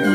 What's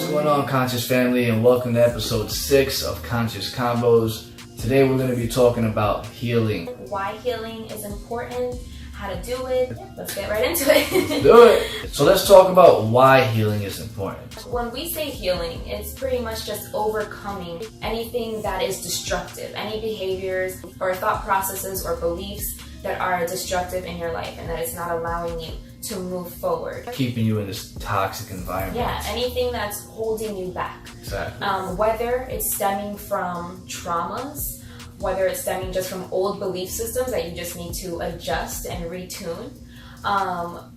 going on, Conscious family, and welcome to episode 6 of Conscious Convos. Today we're going to be talking about healing. Why healing is important, how to do it. Let's get right into it. Let's do it. So let's talk about why healing is important. When we say healing, it's pretty much just overcoming anything that is destructive, any behaviors or thought processes or beliefs that are destructive in your life and that is not allowing you to move forward. Keeping you in this toxic environment. Yeah, anything that's holding you back. Exactly. Whether it's stemming from traumas, whether it's stemming just from old belief systems that you just need to adjust and retune.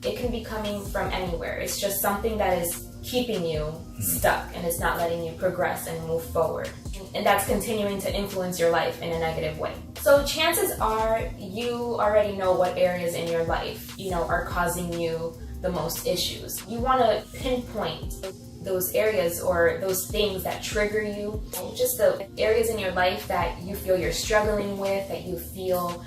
It can be coming from anywhere. It's just something that is keeping you stuck and it's not letting you progress and move forward. And that's continuing to influence your life in a negative way. So chances are you already know what areas in your life, are causing you the most issues. You want to pinpoint those areas or those things that trigger you, just the areas in your life that you feel you're struggling with, that you feel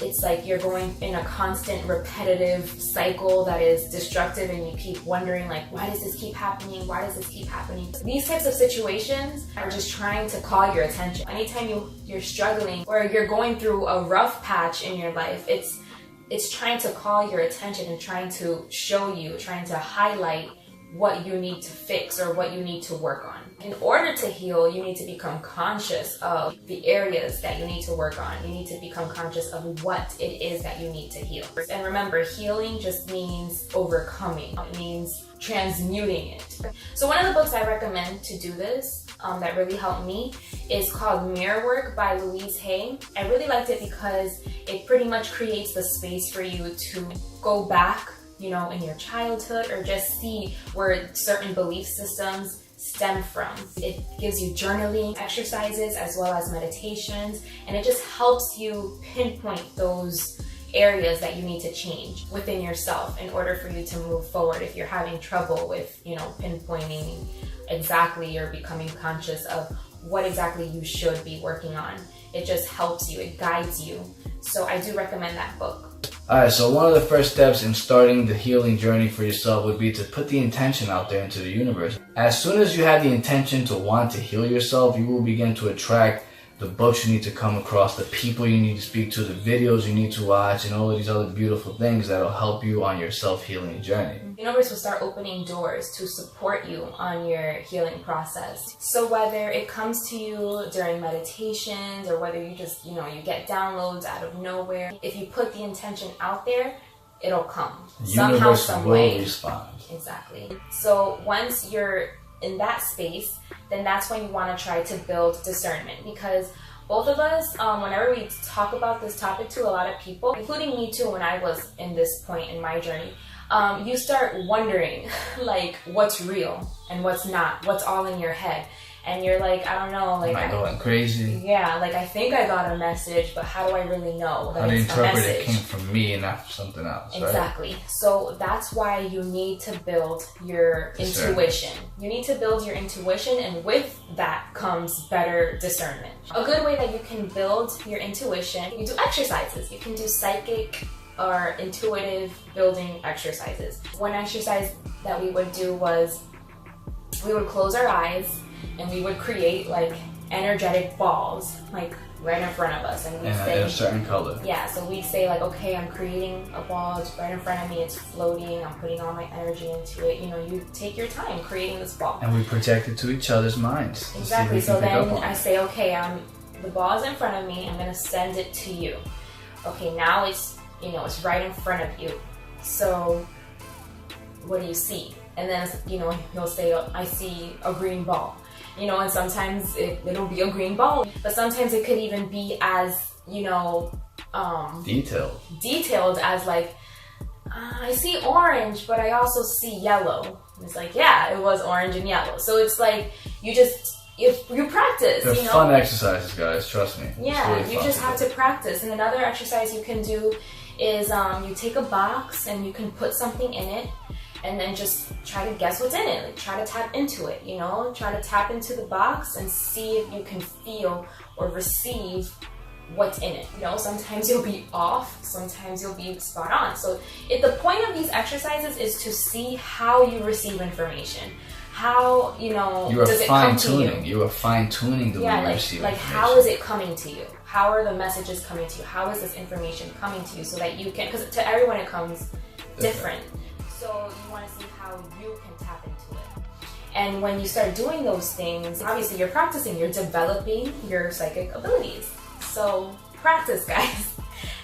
it's like you're going in a constant repetitive cycle that is destructive and you keep wondering like, why does this keep happening? Why does this keep happening? These types of situations are just trying to call your attention. Anytime you're struggling or you're going through a rough patch in your life, it's trying to call your attention and trying to show you, trying to highlight what you need to fix or what you need to work on. In order to heal, you need to become conscious of the areas that you need to work on. You need to become conscious of what it is that you need to heal. And remember, healing just means overcoming. It means transmuting it. So one of the books I recommend to do this that really helped me is called Mirror Work by Louise Hay. I really liked it because it pretty much creates the space for you to go back in your childhood or just see where certain belief systems stem from. It gives you journaling exercises as well as meditations, and it just helps you pinpoint those areas that you need to change within yourself in order for you to move forward. If you're having trouble with, pinpointing exactly or becoming conscious of what exactly you should be working on, it just helps you, it guides you. So I do recommend that book. Alright, so one of the first steps in starting the healing journey for yourself would be to put the intention out there into the universe. As soon as you have the intention to want to heal yourself, you will begin to attract the books you need to come across, the people you need to speak to, the videos you need to watch, and all of these other beautiful things that will help you on your self-healing journey. The universe will start opening doors to support you on your healing process. So whether it comes to you during meditations or whether you just, you get downloads out of nowhere, if you put the intention out there, it'll come. Somehow, some way. Respond. Exactly. So once you're in that space, then that's when you want to try to build discernment, because both of us, whenever we talk about this topic to a lot of people, including me too, when I was in this point in my journey, you start wondering like what's real and what's not, what's all in your head. And you're like, I don't know, like, am I going crazy? Yeah, like I think I got a message, but how do I really know that how to it's a interpret message? It came from me and not from something else. Exactly. Right? So that's why you need to build your intuition. You need to build your intuition, and with that comes better discernment. A good way that you can build your intuition, you do exercises. You can do psychic or intuitive building exercises. One exercise that we would do was we would close our eyes and we would create like energetic balls like right in front of us, and we'd say in a certain color. Yeah, so we'd say like, okay, I'm creating a ball, it's right in front of me, it's floating, I'm putting all my energy into it. You take your time creating this ball. And we project it to each other's minds. Exactly. So then I say, okay, the ball's in front of me, I'm gonna send it to you. Okay, now it's it's right in front of you. So what do you see? And then he'll say, I see a green ball. And sometimes it'll be a green ball, but sometimes it could even be as, detailed as like, I see orange, but I also see yellow. And it's like, yeah, it was orange and yellow. So it's like, you practice. They're fun exercises, guys, trust me. Yeah, really you just have to practice. And another exercise you can do is you take a box and you can put something in it, and then just try to guess what's in it. Like, try to tap into it, try to tap into the box and see if you can feel or receive what's in it. Sometimes you'll be off, sometimes you'll be spot on. So the point of these exercises is to see how you receive information. How, does it come to you? You are fine-tuning the way you receive information. How is it coming to you? How are the messages coming to you? How is this information coming to you so that you can, because to everyone it comes different. So you want to see how you can tap into it. And when you start doing those things, obviously you're practicing, you're developing your psychic abilities. So practice, guys.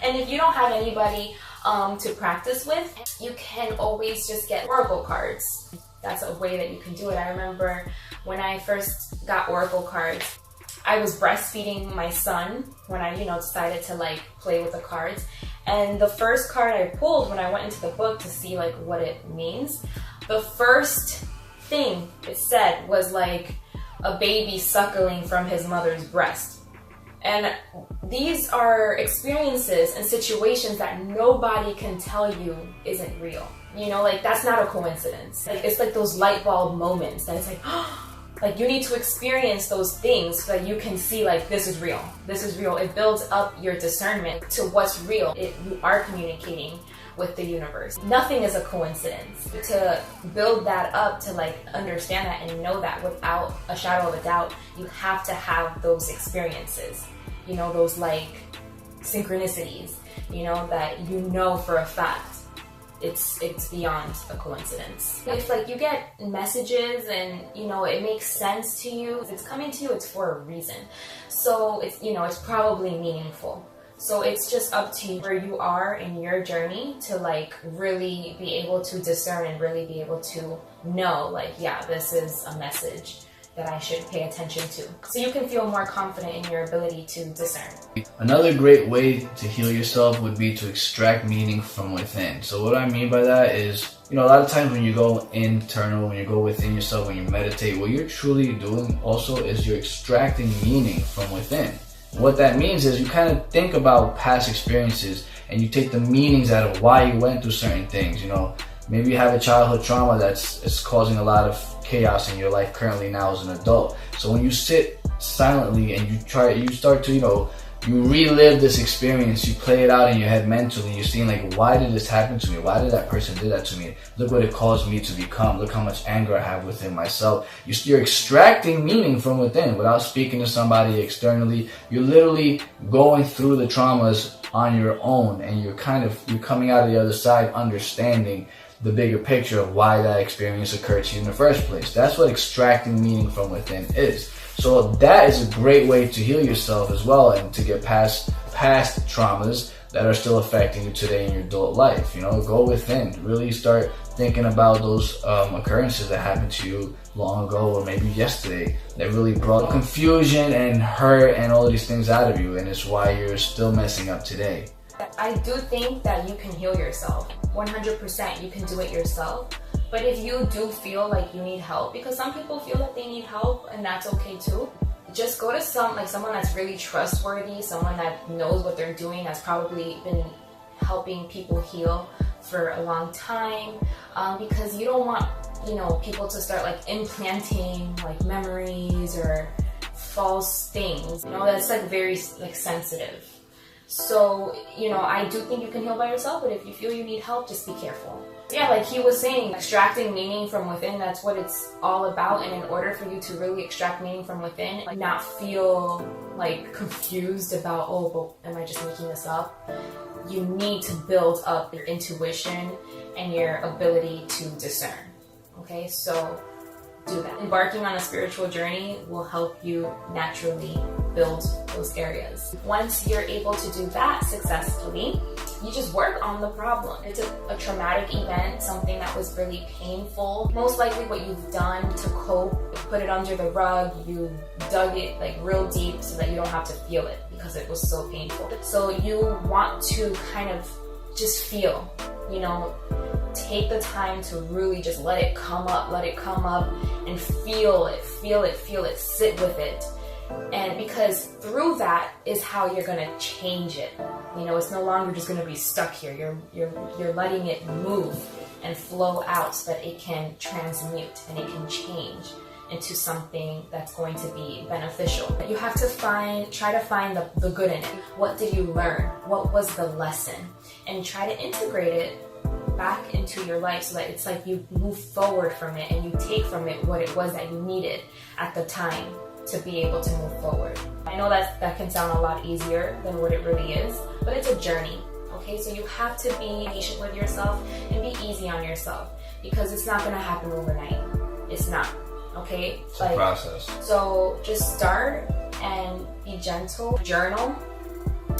And if you don't have anybody to practice with, you can always just get oracle cards. That's a way that you can do it. I remember when I first got oracle cards, I was breastfeeding my son when I, decided to play with the cards. And the first card I pulled when I went into the book to see what it means, the first thing it said was a baby suckling from his mother's breast. And these are experiences and situations that nobody can tell you isn't real. That's not a coincidence. It's those light bulb moments that it's you need to experience those things so that you can see this is real. This is real. It builds up your discernment to what's real. You are communicating with the universe. Nothing is a coincidence. To build that up, to understand that and know that without a shadow of a doubt, you have to have those experiences. Those synchronicities, that for a fact it's beyond a coincidence. If you get messages and it makes sense to you, if it's coming to you, it's for a reason. So it's probably meaningful. So it's just up to you where you are in your journey to really be able to discern and really be able to know this is a message that I should pay attention to. So you can feel more confident in your ability to discern. Another great way to heal yourself would be to extract meaning from within. So what I mean by that is, a lot of times when you go internal, when you go within yourself, when you meditate, what you're truly doing also is you're extracting meaning from within. What that means is you kind of think about past experiences and you take the meanings out of why you went through certain things. Maybe you have a childhood trauma that's causing a lot of chaos in your life currently now as an adult. So when you sit silently and you start to, you relive this experience, you play it out in your head mentally, you're seeing why did this happen to me? Why did that person do that to me? Look what it caused me to become. Look how much anger I have within myself. You're extracting meaning from within without speaking to somebody externally. You're literally going through the traumas on your own, and you're coming out of the other side understanding the bigger picture of why that experience occurred to you in the first place. That's what extracting meaning from within is. So that is a great way to heal yourself as well and to get past traumas that are still affecting you today in your adult life. Go within. Really start thinking about those occurrences that happened to you long ago or maybe yesterday that really brought confusion and hurt and all these things out of you, and it's why you're still messing up today. I do think that you can heal yourself. 100% you can do it yourself. But if you do feel you need help, because some people feel that they need help and that's okay too, just go to someone that's really trustworthy, someone that knows what they're doing, has probably been helping people heal for a long time, because you don't want people to start implanting memories or false things. That's very sensitive. So, I do think you can heal by yourself, but if you feel you need help, just be careful. Yeah, like he was saying, extracting meaning from within, that's what it's all about. And in order for you to really extract meaning from within, not feel confused about, oh, but am I just making this up? You need to build up your intuition and your ability to discern. Okay, so do that. Embarking on a spiritual journey will help you naturally build those areas. Once you're able to do that successfully, you just work on the problem. It's a traumatic event, something that was really painful. Most likely what you've done to cope, put it under the rug, you dug it real deep so that you don't have to feel it because it was so painful. So you want to kind of just feel, take the time to really just let it come up and feel it, sit with it. And because through that is how you're gonna change it. It's no longer just gonna be stuck here. You're letting it move and flow out so that it can transmute and it can change. into something that's going to be beneficial. You have to try to find the good in it. What did you learn? What was the lesson? And try to integrate it back into your life so that it's like you move forward from it and you take from it what it was that you needed at the time to be able to move forward. I know that can sound a lot easier than what it really is, but it's a journey, okay? So you have to be patient with yourself and be easy on yourself, because it's not gonna happen overnight. It's not, okay? It's a process. So just start and be gentle. Journal.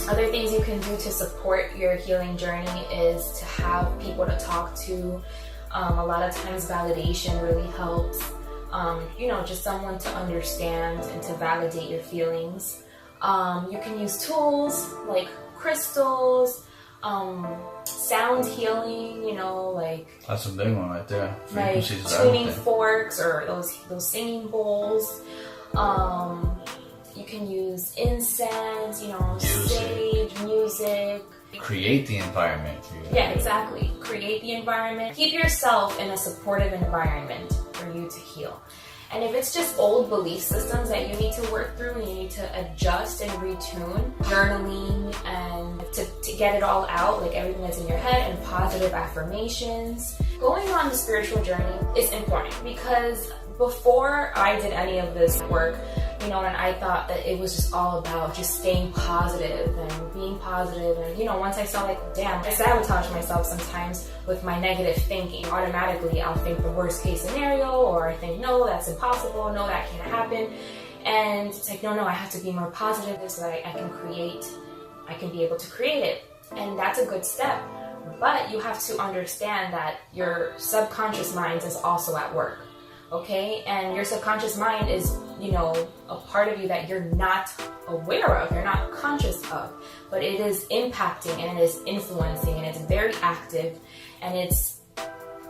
Other things you can do to support your healing journey is to have people to talk to. A lot of times validation really helps. Just someone to understand and to validate your feelings. You can use tools like crystals, sound healing, like... That's a big one right there. Like tuning forks or those singing bowls. You can use incense, sage, music. Create the environment for you. Yeah, exactly. Create the environment. Keep yourself in a supportive environment for you to heal. And if it's just old belief systems that you need to work through and you need to adjust and retune, journaling and to get it all out, like everything that's in your head, and positive affirmations. Going on the spiritual journey is important, because before I did any of this work, and I thought that it was just all about just staying positive and being positive. And, once I saw damn, I sabotage myself sometimes with my negative thinking. Automatically, I'll think the worst case scenario, or I think, no, that's impossible. No, that can't happen. And it's like, no, I have to be more positive so that I can be able to create it. And that's a good step. But you have to understand that your subconscious mind is also at work. Okay, and your subconscious mind is, a part of you that you're not aware of, you're not conscious of, but it is impacting and it is influencing, and it's very active, and it's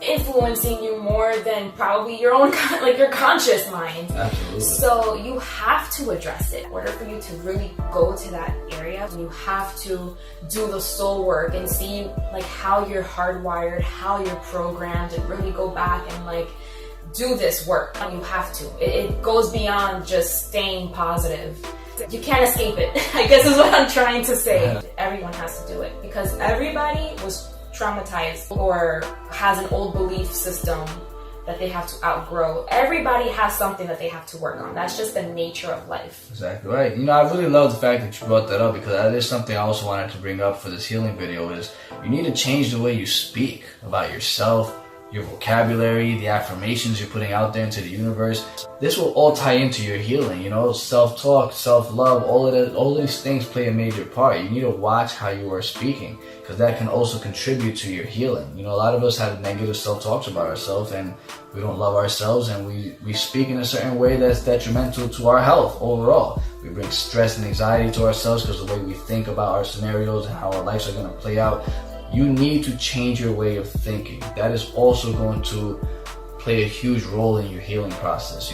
influencing you more than probably your own, your conscious mind. Absolutely. So you have to address it. In order for you to really go to that area, you have to do the soul work and see how you're hardwired, how you're programmed, and really go back and do this work. You have to. It goes beyond just staying positive. You can't escape it, I guess is what I'm trying to say. Yeah. Everyone has to do it, because everybody was traumatized or has an old belief system that they have to outgrow. Everybody has something that they have to work on. That's just the nature of life. Exactly right. I really love the fact that you brought that up, because that is something I also wanted to bring up for this healing video, is you need to change the way you speak about yourself, your vocabulary, the affirmations you're putting out there into the universe. This will all tie into your healing, self-talk, self-love, all of these things play a major part. You need to watch how you are speaking, because that can also contribute to your healing. A lot of us have negative self-talks about ourselves, and we don't love ourselves, and we speak in a certain way that's detrimental to our health overall. We bring stress and anxiety to ourselves because of the way we think about our scenarios and how our lives are going to play out. You need to change your way of thinking. That is also going to play a huge role in your healing process.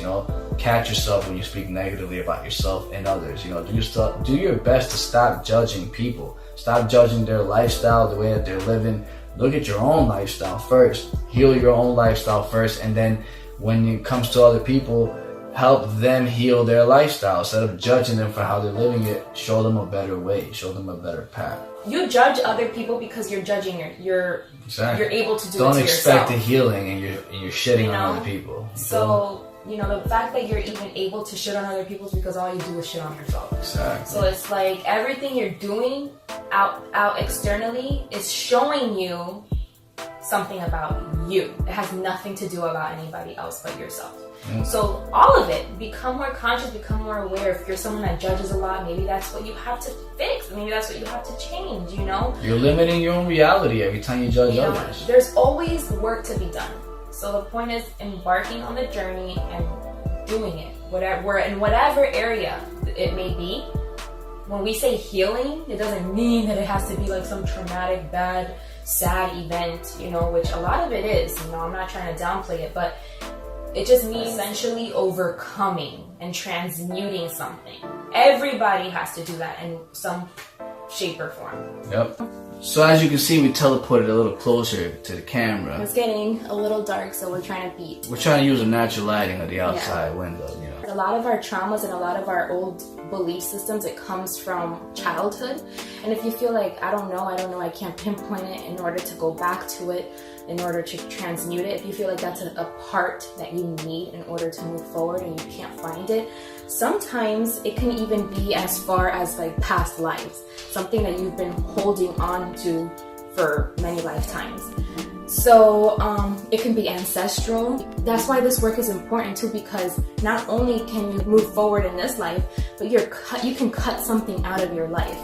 Catch yourself when you speak negatively about yourself and others. Do your best to stop judging people. Stop judging their lifestyle, the way that they're living. Look at your own lifestyle first. Heal your own lifestyle first, and then when it comes to other people, help them heal their lifestyle. Instead of judging them for how they're living it, show them a better way, show them a better path. You judge other people because you're judging you're able to do it to yourself. Don't expect the healing and you're shitting on other people. So, the fact that you're even able to shit on other people is because all you do is shit on yourself. Exactly. So it's like everything you're doing out externally is showing you something about you. It has nothing to do about anybody else but yourself. So all of it, become more conscious, become more aware. If you're someone that judges a lot, maybe that's what you have to fix. Maybe that's what you have to change, You're limiting your own reality every time you judge others. There's always work to be done. So the point is embarking on the journey and doing it. Whatever area it may be. When we say healing, it doesn't mean that it has to be some traumatic, bad, sad event, which a lot of it is. I'm not trying to downplay it, but it just means essentially overcoming and transmuting something. Everybody has to do that in some shape or form. Yep. So as you can see, we teleported a little closer to the camera. It's getting a little dark, so we're trying to beat. We're trying to use the natural lighting of the outside window, you know. A lot of our traumas and a lot of our old belief systems, it comes from childhood. And if you feel like, I don't know, I can't pinpoint it in order to go back to it, in order to transmute it, if you feel like that's a part that you need in order to move forward and you can't find it, sometimes it can even be as far as like past lives, something that you've been holding on to for many lifetimes. So it can be ancestral. That's why this work is important too, because not only can you move forward in this life, but you can cut something out of your life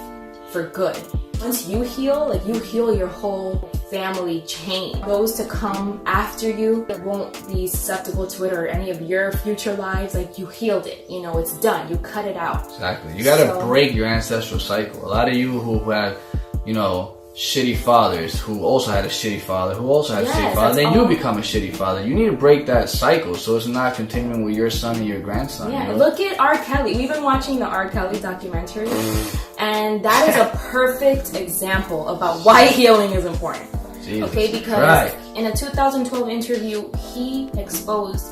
for good. Once you heal, like you heal your whole family chain. Those to come after you won't be susceptible to it or any of your future lives. Like you healed it, you know, it's done. You cut it out. Exactly. You gotta break your ancestral cycle. A lot of you who have, you know, shitty fathers, who also had a shitty father, who also had a shitty father, then you become a shitty father. You need to break that cycle so it's not continuing with your son and your grandson. Yeah, you know? Look at R. Kelly. We've been watching the R. Kelly documentary, and that is a perfect example about why healing is important. Jesus because in a 2012 interview, he exposed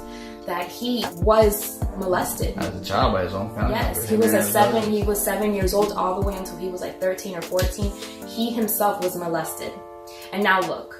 that he was molested as a child by his own family. Yes, he was 7 years old all the way until he was like 13 or 14. He himself was molested. And now look,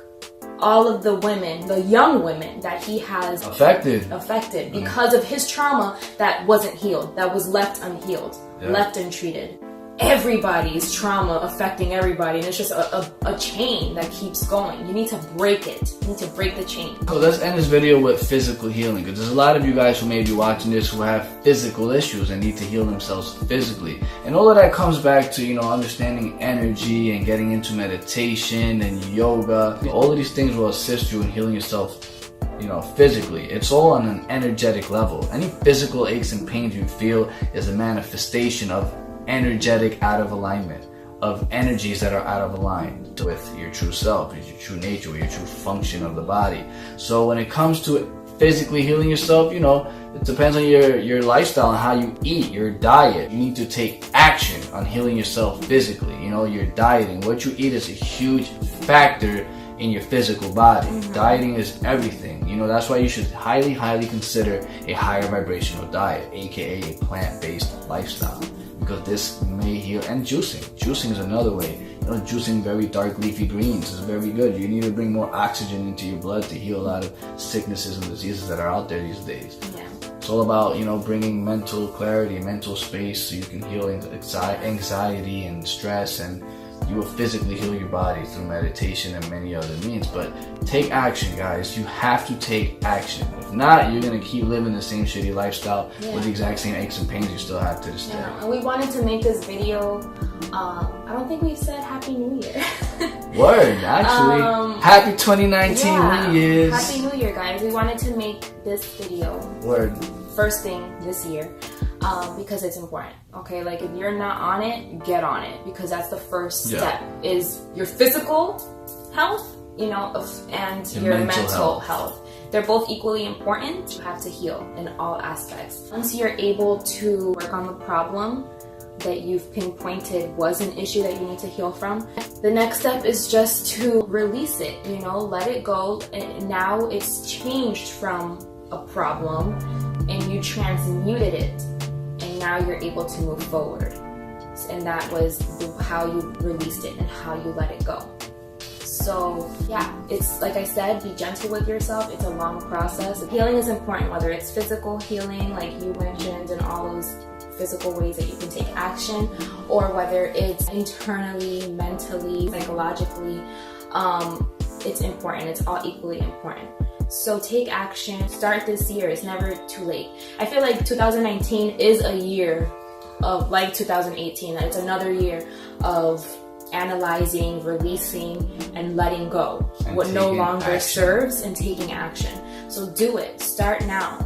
all of the women, the young women that he has affected because of his trauma that wasn't healed, that was left unhealed, left untreated. Everybody's trauma affecting everybody, and it's just a chain that keeps going. You need to break it. You need to break the chain. So let's end this video with physical healing, because there's a lot of you guys who may be watching this who have physical issues and need to heal themselves physically. And all of that comes back to, you know, understanding energy and getting into meditation and yoga. All of these things will assist you in healing yourself, you know, physically. It's all on an energetic level. Any physical aches and pains you feel is a manifestation of energetic out of alignment, of energies that are out of alignment with your true self, with your true nature, with your true function of the body. So when it comes to physically healing yourself, you know, it depends on your lifestyle and how you eat, your diet. You need to take action on healing yourself physically. You know, your dieting, what you eat is a huge factor in your physical body. Dieting is everything. You know, that's why you should highly consider a higher vibrational diet, aka a plant-based lifestyle, because this may heal. And juicing is another way. You know, juicing very dark leafy greens is very good. You need to bring more oxygen into your blood to heal a lot of sicknesses and diseases that are out there these days. It's all about, you know, bringing mental clarity, mental space, so you can heal anxiety and stress, and you will physically heal your body through meditation and many other means. But take action, guys. You have to take action. If not, you're going to keep living the same shitty lifestyle with the exact same aches and pains you still have to this day. And we wanted to make this video, I don't think we've said Happy New Year. Word, actually. Happy 2019 New Year's. Happy New Year, guys. We wanted to make this video. Word. First thing this year. Because it's important, okay? Like, if you're not on it, get on it, because that's the first step, is your physical health, you know, and your mental health. They're both equally important. You have to heal in all aspects. Once you're able to work on the problem that you've pinpointed was an issue that you need to heal from, the next step is just to release it, you know, let it go. And now it's changed from a problem and you transmuted it. And now you're able to move forward. And that was how you released it and how you let it go. So yeah, it's like I said, be gentle with yourself. It's a long process. Healing is important, whether it's physical healing, like you mentioned, and all those physical ways that you can take action, or whether it's internally, mentally, psychologically. It's important. It's all equally important. So take action. Start this year. It's never too late. I feel like 2019 is a year of, like 2018, that it's another year of analyzing, releasing, and letting go and what no longer serves, and taking action. So do it. Start now.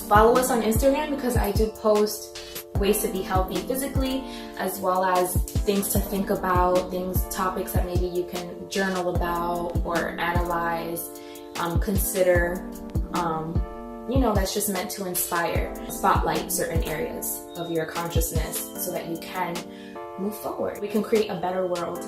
Follow us on Instagram, because I do post ways to be healthy physically, as well as things to think about, topics that maybe you can journal about or analyze. Consider, you know, that's just meant to inspire, spotlight certain areas of your consciousness so that you can move forward. We can create a better world.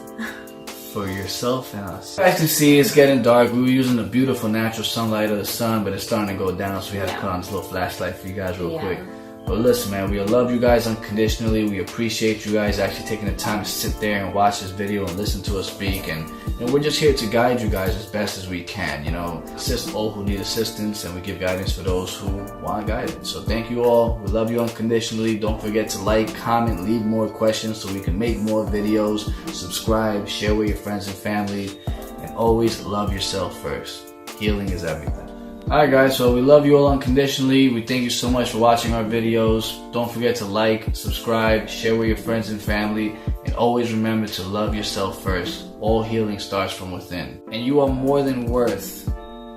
For yourself and us. As you see, it's getting dark. We were using the beautiful natural sunlight of the sun, but it's starting to go down, so we had to put on this little flashlight for you guys real quick. But listen, man, we love you guys unconditionally. We appreciate you guys actually taking the time to sit there and watch this video and listen to us speak. And we're just here to guide you guys as best as we can. You know, assist all who need assistance, and we give guidance for those who want guidance. So thank you all. We love you unconditionally. Don't forget to like, comment, leave more questions so we can make more videos. Subscribe, share with your friends and family, and always love yourself first. Healing is everything. Alright guys, so we love you all unconditionally. We thank you so much for watching our videos. Don't forget to like, subscribe, share with your friends and family, and always remember to love yourself first. All healing starts from within. And you are more than worth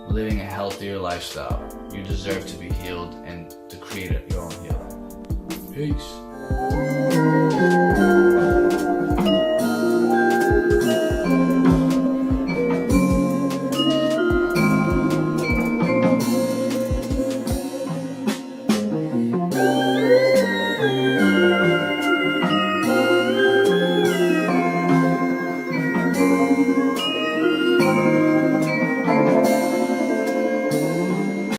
living a healthier lifestyle. You deserve to be healed and to create your own healing. Peace.